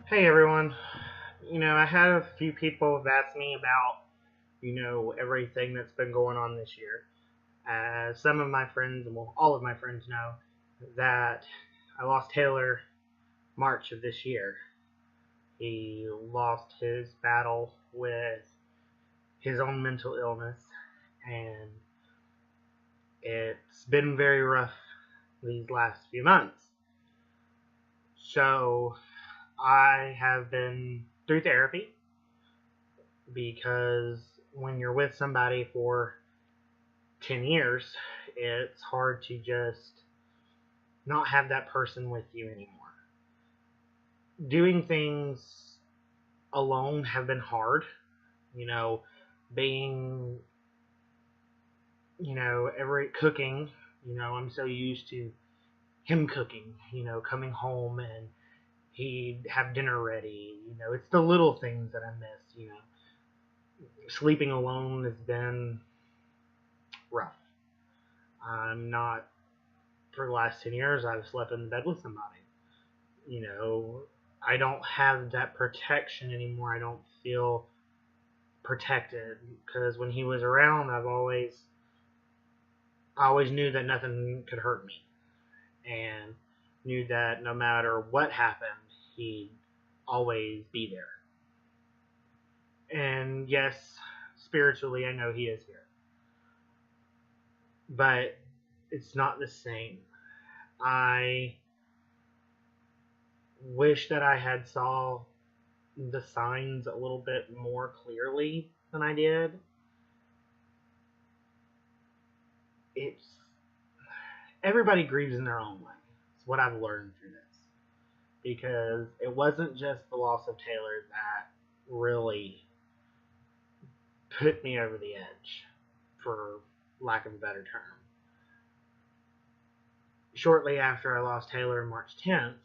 Hey everyone. I had a few people have asked me about, everything that's been going on this year. Some of my friends, well, all of my friends know that I lost Taylor March of this year. He lost his battle with his own mental illness, and it's been very rough these last few months. So I have been through therapy because when you're with somebody for 10 years, it's hard to just not have that person with you anymore. Doing things alone have been hard, you know, being, every cooking, I'm so used to him cooking, coming home and he'd have dinner ready, it's the little things that I miss, Sleeping alone has been rough. I'm not for the last 10 years, I've slept in bed with somebody. You know, I don't have that protection anymore. I don't feel protected because when he was around, I always knew that nothing could hurt me and knew that no matter what happened, he'd always be there. And yes, spiritually, I know he is here, but it's not the same. I wish that I had saw the signs a little bit more clearly than I did. It's everybody grieves in their own way. It's what I've learned through this because it wasn't just the loss of Taylor that really put me over the edge, for lack of a better term. Shortly after I lost Taylor, March 10th,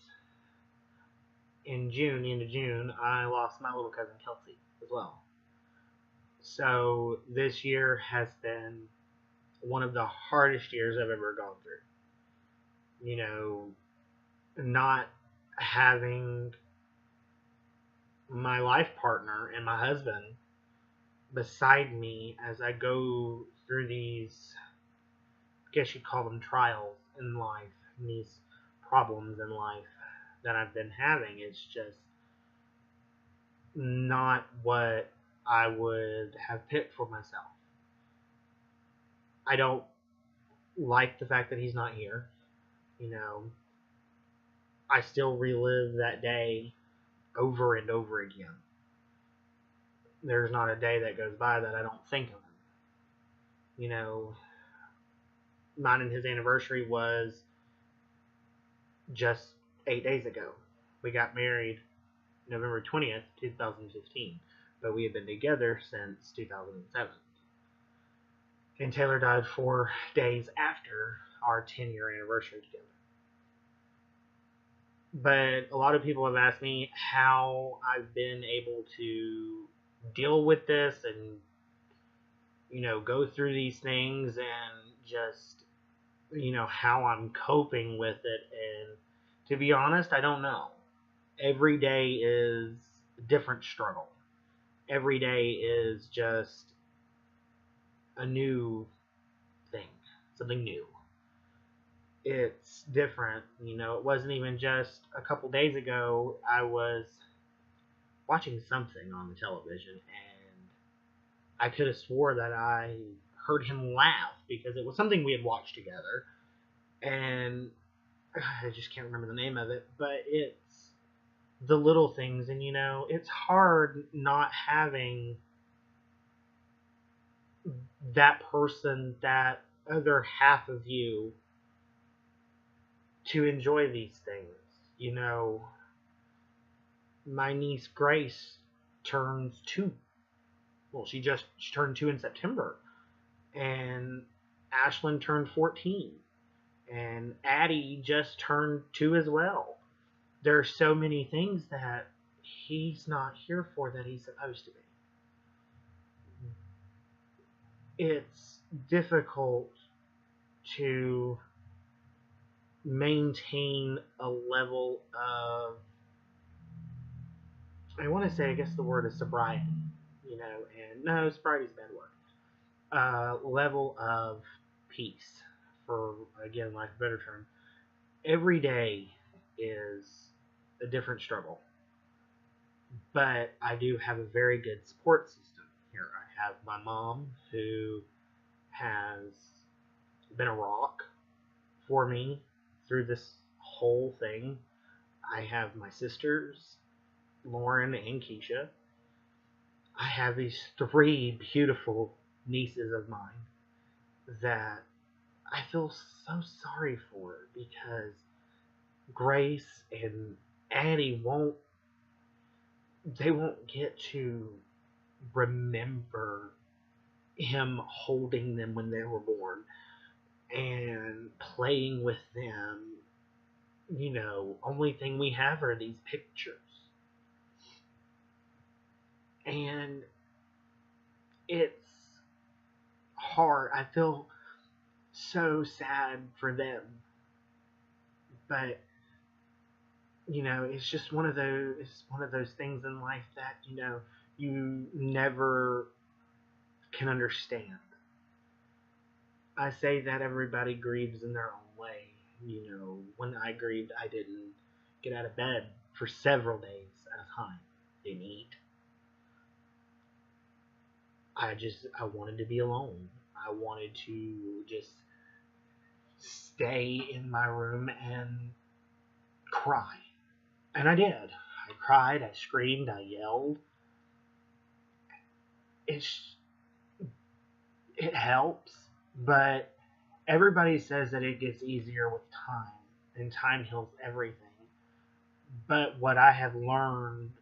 in June, the end of June, I lost my little cousin Kelsey as well. So this year has been one of the hardest years I've ever gone through. Not having my life partner and my husband beside me as I go through these, I guess you'd call them trials in life, and these problems in life that I've been having. It's just not what I would have picked for myself. I don't like the fact that he's not here. You know, I still relive that day over and over again. There's not a day that goes by that I don't think of him. You know, mine and his anniversary was just 8 days ago. We got married November 20th, 2015, but we had been together since 2007. And Taylor died 4 days after our 10-year anniversary together. But a lot of people have asked me how I've been able to deal with this and, go through these things and just, how I'm coping with it. And to be honest, I don't know. Every day is a different struggle. Every day is just a new thing, something new. It's different. It wasn't even just a couple days ago I was watching something on the television and I could have swore that I heard him laugh because it was something we had watched together and I just can't remember the name of it, but it's the little things. And it's hard not having that person, that other half of you, to enjoy these things. My niece Grace turns 2. Well, she turned 2 in September, and Ashlyn turned 14, and Addie just turned 2 as well. There are so many things that he's not here for that he's supposed to be. It's difficult to maintain a level of I want to say, I guess the word is sobriety, and no, sobriety is a bad word. Level of peace, for again, lack of a better term. Every day is a different struggle, but I do have a very good support system here. I have my mom, who has been a rock for me through this whole thing. I have my sisters, Lauren and Keisha. I have these three beautiful nieces of mine that I feel so sorry for, because Grace and Addie won't get to remember him holding them when they were born and playing with them. Only thing we have are these pictures. And it's hard. I feel so sad for them. But it's just one of those things in life that you never can understand. I say that everybody grieves in their own way. When I grieved, I didn't get out of bed for several days at a time. Didn't eat. I wanted to be alone. I wanted to just stay in my room and cry. And I did. I cried, I screamed, I yelled. It helps, but everybody says that it gets easier with time, and time heals everything. But what I have learned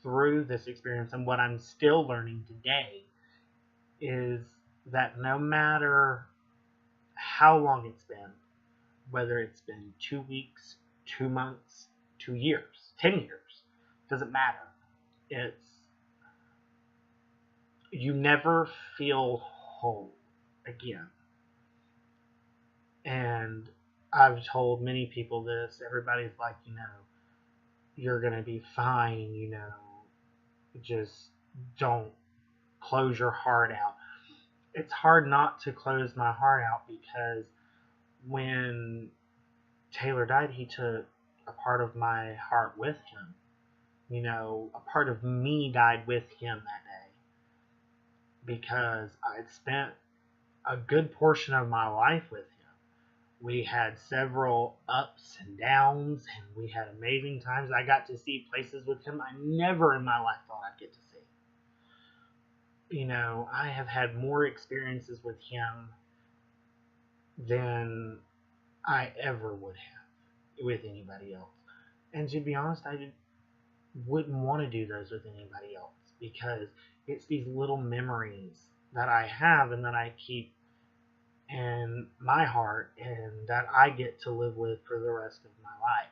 through this experience, and what I'm still learning today, is that no matter how long it's been, whether it's been 2 weeks, 2 months, 2 years, 10 years, doesn't matter. It's You never feel whole again. And I've told many people this. Everybody's like, you're going to be fine, just don't close your heart out. It's hard not to close my heart out, because when Taylor died, he took a part of my heart with him. A part of me died with him that day, because I'd spent a good portion of my life with him. We had several ups and downs, and we had amazing times. I got to see places with him I never in my life thought I'd get to see. I have had more experiences with him than I ever would have with anybody else. And to be honest, I wouldn't want to do those with anybody else, because it's these little memories that I have and that I keep in my heart and that I get to live with for the rest of my life.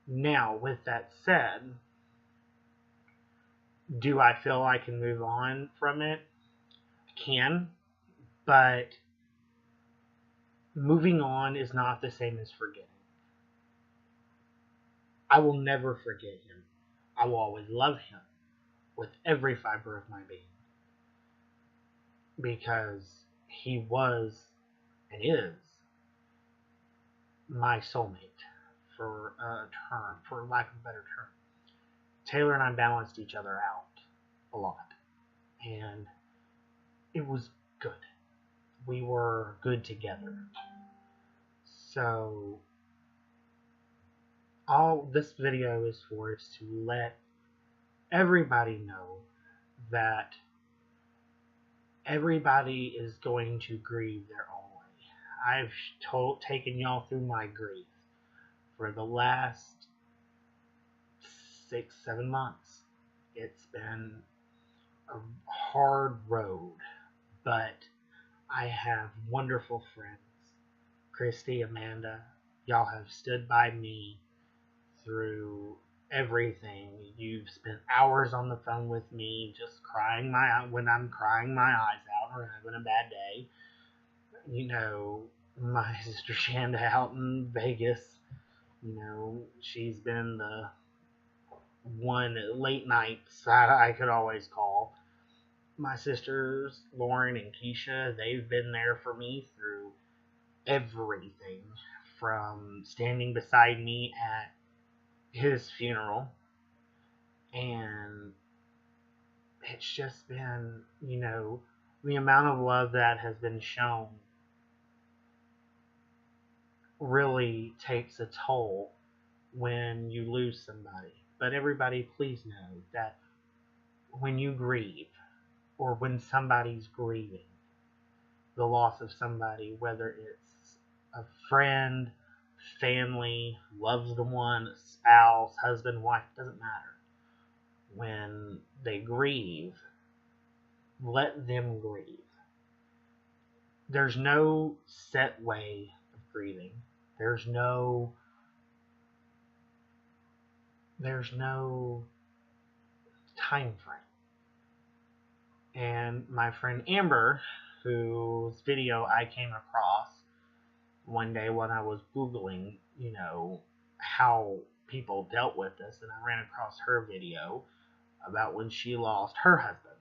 Now, with that said, do I feel I can move on from it? I can, but moving on is not the same as forgetting. I will never forget him. I will always love him with every fiber of my being, because he was and is my soulmate, for lack of a better term. Taylor and I balanced each other out a lot, and it was good. We were good together. So all this video is for is to let everybody know that everybody is going to grieve their own way. I've taken y'all through my grief for the last 6-7 months. It's been a hard road, but I have wonderful friends. Christy, Amanda, y'all have stood by me through everything. You've spent hours on the phone with me, just when I'm crying my eyes out or having a bad day. My sister Shanda out in Vegas, she's been the one late nights that I could always call. My sisters, Lauren and Keisha, they've been there for me through everything from standing beside me at his funeral, and it's just been, the amount of love that has been shown really takes a toll when you lose somebody. But everybody, please know that when you grieve, or when somebody's grieving the loss of somebody, whether it's a friend, family, loved one, spouse, husband, wife, doesn't matter. When they grieve, let them grieve. There's no set way of grieving. There's no time frame. And my friend Amber, whose video I came across one day when I was Googling, how people dealt with this, and I ran across her video about when she lost her husband.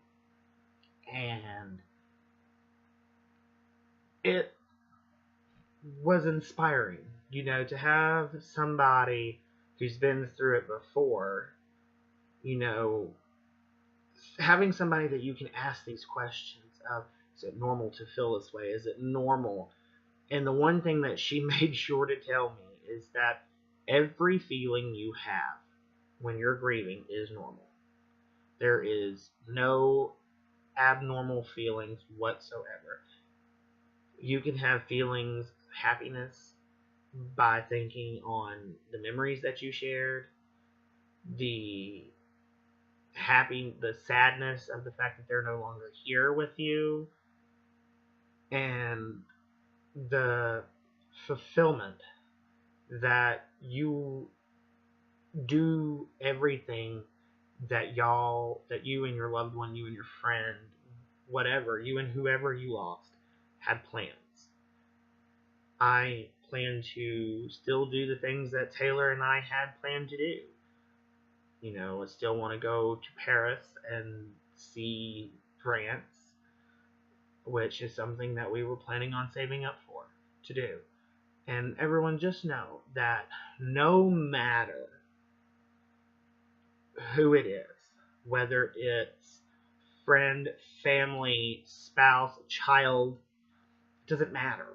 And it was inspiring, to have somebody who's been through it before, having somebody that you can ask these questions of, is it normal to feel this way? Is it normal? And the one thing that she made sure to tell me is that every feeling you have when you're grieving is normal. There is no abnormal feelings whatsoever. You can have feelings of happiness by thinking on the memories that you shared, the sadness of the fact that they're no longer here with you, and the fulfillment that you do everything that you and your loved one, you and your friend, whatever, you and whoever you lost, had plans. I plan to still do the things that Taylor and I had planned to do. I still want to go to Paris and see France, which is something that we were planning on saving up for to do. And everyone, just know that no matter who it is, whether it's friend, family, spouse, child, it doesn't matter.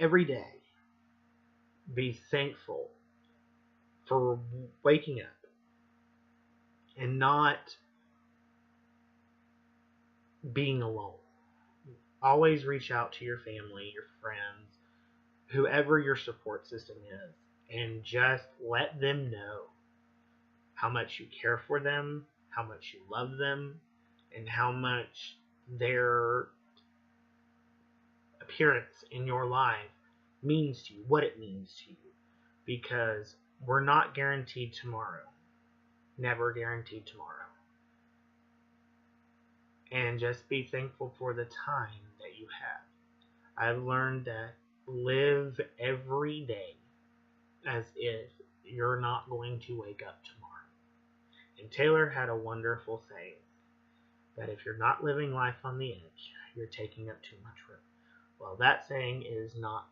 Every day, be thankful for waking up and not being alone. Always reach out to your family, your friends, whoever your support system is, and just let them know how much you care for them, how much you love them, and how much their appearance in your life means to you, what it means to you. Because we're not guaranteed tomorrow. Never guaranteed tomorrow. And just be thankful for the time that you have. I've learned that live every day as if you're not going to wake up tomorrow. And Taylor had a wonderful saying that if you're not living life on the edge, you're taking up too much room. Well, that saying is not,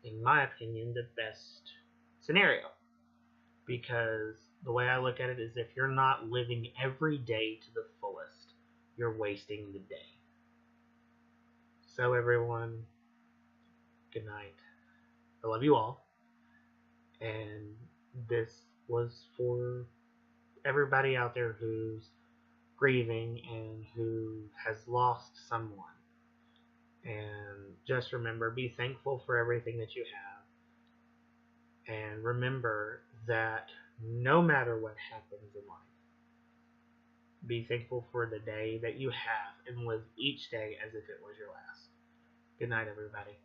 in my opinion, the best scenario. Because the way I look at it is, if you're not living every day to the fullest, you're wasting the day. So everyone, good night. I love you all. And this was for everybody out there who's grieving and who has lost someone. And just remember, be thankful for everything that you have. And remember that no matter what happens in life, be thankful for the day that you have and live each day as if it was your last. Good night, everybody.